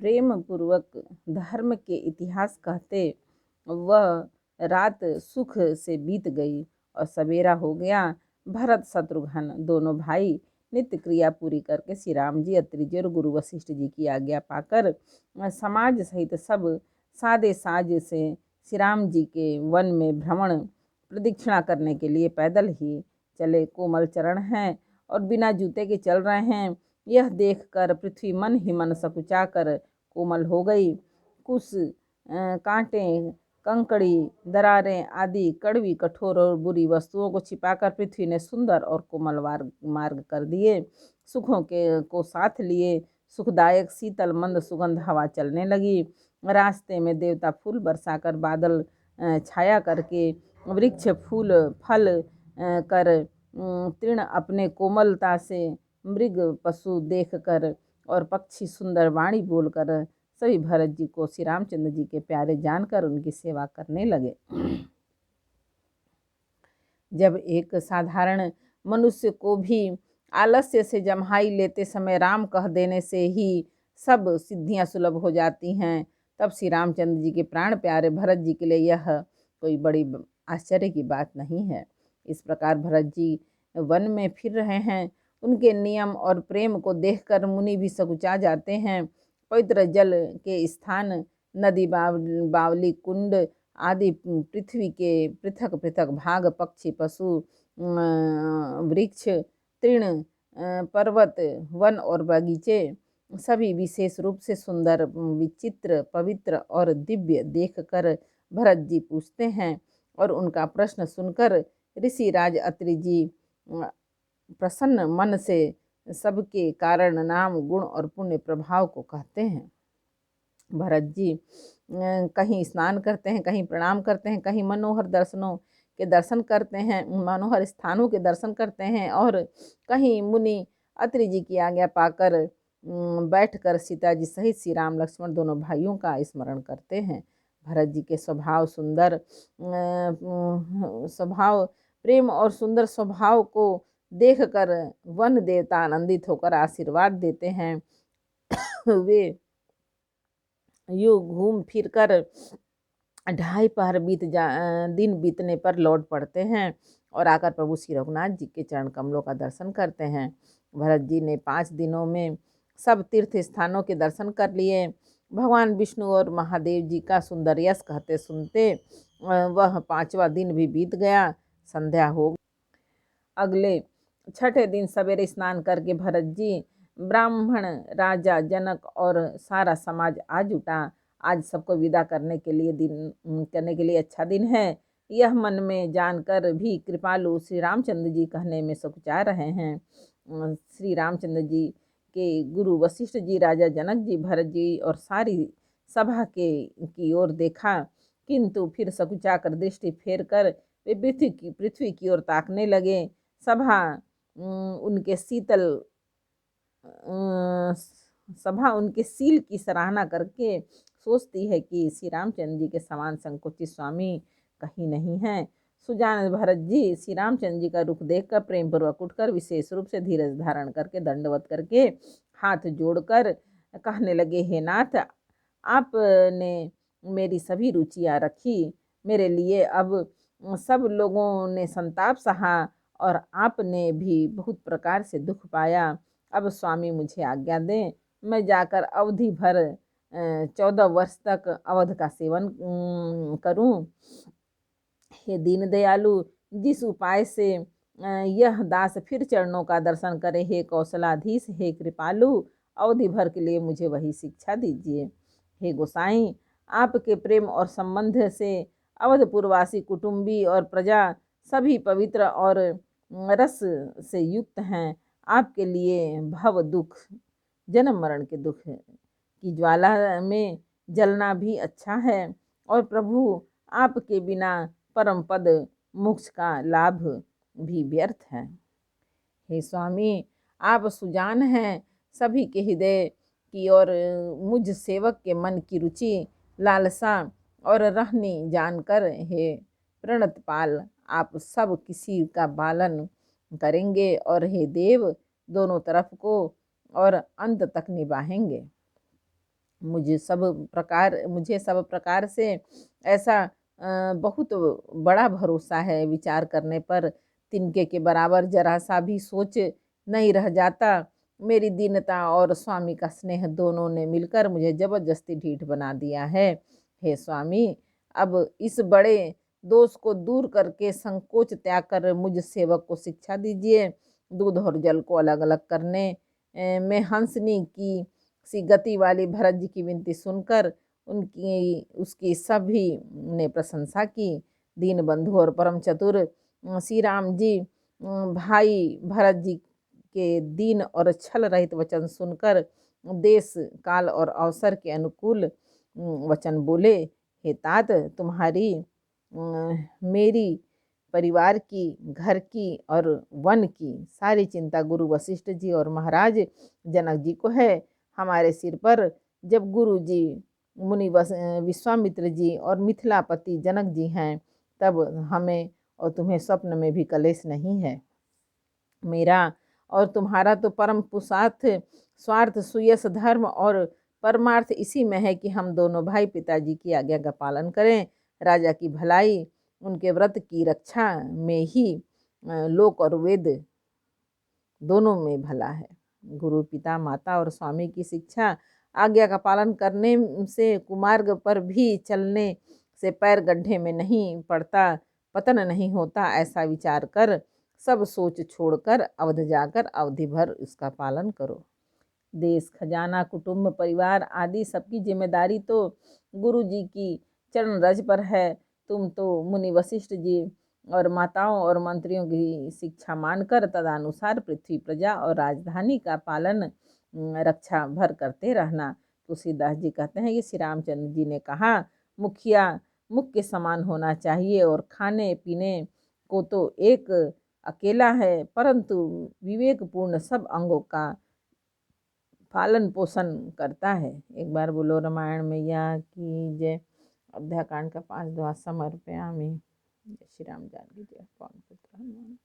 प्रेम पूर्वक धर्म के इतिहास कहते वह रात सुख से बीत गई और सवेरा हो गया। भरत शत्रुघ्न दोनों भाई नित्य क्रिया पूरी करके श्री राम जी, अत्रि जी और गुरु वशिष्ठ जी की आज्ञा पाकर समाज सहित सब सादे साज से श्री राम जी के वन में भ्रमण प्रदक्षिणा करने के लिए पैदल ही चले। कोमल चरण हैं और बिना जूते के चल रहे हैं, यह देखकर पृथ्वी मन ही मन सकुचा कर कोमल हो गई। कुछ कांटे, कंकड़ी, दरारें आदि कड़वी, कठोर और बुरी वस्तुओं को छिपाकर पृथ्वी ने सुंदर और कोमल मार्ग कर दिए। सुखों के को साथ लिए सुखदायक शीतल मंद सुगंध हवा चलने लगी। रास्ते में देवता फूल बरसाकर, बादल छाया करके, वृक्ष फूल फल कर, तृण अपने कोमलता से, मृग पशु देखकर और पक्षी सुंदर वाणी बोलकर सभी भरत जी को श्री रामचंद्र जी के प्यारे जानकर उनकी सेवा करने लगे। जब एक साधारण मनुष्य को भी आलस्य से जम्हाई लेते समय राम कह देने से ही सब सिद्धियां सुलभ हो जाती हैं, तब श्री रामचंद्र जी के प्राण प्यारे भरत जी के लिए यह कोई बड़ी आश्चर्य की बात नहीं है। इस प्रकार भरत जी वन में फिर रहे हैं। उनके नियम और प्रेम को देखकर मुनि भी सकुचा जाते हैं। पवित्र जल के स्थान, नदी, बावली, कुंड आदि पृथ्वी के पृथक पृथक भाग, पक्षी, पशु, वृक्ष, तृण, पर्वत, वन और बगीचे सभी विशेष रूप से सुंदर, विचित्र, पवित्र और दिव्य देखकर भरत जी पूछते हैं और उनका प्रश्न सुनकर ऋषि राज अत्रि जी प्रसन्न मन से सबके कारण, नाम, गुण और पुण्य प्रभाव को कहते हैं। भरत जी कहीं स्नान करते हैं, कहीं प्रणाम करते हैं, कहीं मनोहर दर्शनों के दर्शन करते हैं, मनोहर स्थानों के दर्शन करते हैं और कहीं मुनि अत्रि जी की आज्ञा पाकर बैठकर सीता जी सहित श्री राम लक्ष्मण दोनों भाइयों का स्मरण करते हैं। भरत जी के स्वभाव सुंदर स्वभाव, प्रेम और सुंदर स्वभाव को देखकर वन देवता आनंदित होकर आशीर्वाद देते हैं। वे यूं घूम फिर कर 2.5 पहर दिन बीतने पर लौट पड़ते हैं और आकर प्रभु श्री रघुनाथ जी के चरण कमलों का दर्शन करते हैं। भरत जी ने 5 दिनों में सब तीर्थ स्थानों के दर्शन कर लिए। भगवान विष्णु और महादेव जी का सुंदर यश कहते सुनते वह 5वां दिन भी बीत गया। संध्या हो अगले 6ठे दिन सवेरे स्नान करके भरत जी, ब्राह्मण, राजा जनक और सारा समाज आ जुटा। आज सबको विदा करने के लिए अच्छा दिन है, यह मन में जानकर भी कृपालु श्री रामचंद्र जी कहने में सकुचा रहे हैं। श्री रामचंद्र जी के गुरु वशिष्ठ जी, राजा जनक जी, भरत जी और सारी सभा की ओर देखा, किंतु फिर सकुचा कर दृष्टि फेर कर वे पृथ्वी की ओर ताकने लगे। सभा उनके सील की सराहना करके सोचती है कि श्री रामचंद्र जी के समान संकोचित स्वामी कहीं नहीं है। सुजान भरत जी श्री रामचंद्र जी का रुख देखकर प्रेम पूर्वक उठकर विशेष रूप से धीरज धारण करके दंडवत करके हाथ जोड़कर कहने लगे, हे नाथ, आपने मेरी सभी रुचियाँ रखी। मेरे लिए अब सब लोगों ने संताप सहा और आपने भी बहुत प्रकार से दुख पाया। अब स्वामी मुझे आज्ञा दें, मैं जाकर अवधि भर 14 वर्ष तक अवध का सेवन करूं। हे दीन दयालु, जिस उपाय से यह दास फिर चरणों का दर्शन करे, हे कौशलाधीश, हे कृपालु, अवधि भर के लिए मुझे वही शिक्षा दीजिए। हे गोसाई, आपके प्रेम और संबंध से अवधपुरवासी, कुटुंबी और प्रजा सभी पवित्र और रस से युक्त हैं। आपके लिए भव दुख, जन्म मरण के दुख की ज्वाला में जलना भी अच्छा है और प्रभु आपके बिना परम पद मोक्ष का लाभ भी व्यर्थ है। हे स्वामी, आप सुजान हैं, सभी के हृदय की और मुझ सेवक के मन की रुचि, लालसा और रहनी जानकर, हे प्रणतपाल, आप सब किसी का पालन करेंगे और हे देव, दोनों तरफ को और अंत तक निभाएंगे। मुझे सब प्रकार से ऐसा बहुत बड़ा भरोसा है, विचार करने पर तिनके के बराबर जरा सा भी सोच नहीं रह जाता। मेरी दीनता और स्वामी का स्नेह दोनों ने मिलकर मुझे जबरदस्ती ढीठ बना दिया है। हे स्वामी, अब इस बड़े दोष को दूर करके संकोच त्याग कर मुझ सेवक को शिक्षा दीजिए। दूध और जल को अलग अलग करने में हंसनी की सी गति वाली भरत जी की विनती सुनकर उसकी सभी ने प्रशंसा की। दीन बंधु और परम चतुर श्री राम जी भाई भरत जी के दीन और छल रहित वचन सुनकर देश काल और अवसर के अनुकूल वचन बोले। हे तात, तुम्हारी मेरी परिवार की, घर की और वन की सारी चिंता गुरु वशिष्ठ जी और महाराज जनक जी को है। हमारे सिर पर जब गुरु जी, मुनि विश्वामित्र जी और मिथिलापति जनक जी हैं, तब हमें और तुम्हें स्वप्न में भी कलेश नहीं है। मेरा और तुम्हारा तो परम पुरुषार्थ स्वार्थ सुयश धर्म और परमार्थ इसी में है कि हम दोनों भाई पिताजी की आज्ञा का पालन करें। राजा की भलाई उनके व्रत की रक्षा में ही लोक और वेद दोनों में भला है। गुरु पिता माता और स्वामी की शिक्षा आज्ञा का पालन करने से कुमार्ग पर भी चलने से पैर गड्ढे में नहीं पड़ता, पतन नहीं होता। ऐसा विचार कर सब सोच छोड़कर अवध जाकर अवधि भर उसका पालन करो। देश खजाना कुटुंब परिवार आदि सबकी जिम्मेदारी तो गुरु जी की चरण रज पर है। तुम तो मुनि वशिष्ठ जी और माताओं और मंत्रियों की शिक्षा मानकर तदनुसार पृथ्वी प्रजा और राजधानी का पालन रक्षा भर करते रहना। तुलसीदास जी कहते हैं कि श्री रामचंद्र जी ने कहा, मुखिया मुख के समान होना चाहिए और खाने पीने को तो एक अकेला है, परंतु विवेकपूर्ण सब अंगों का पालन पोषण करता है। एक बार बोलो रामायण मैया की जय। अयोध्याकांड का 5वां समर्पयामि। जय श्री राम जानकी जय। पवन पुत्र हनुमान।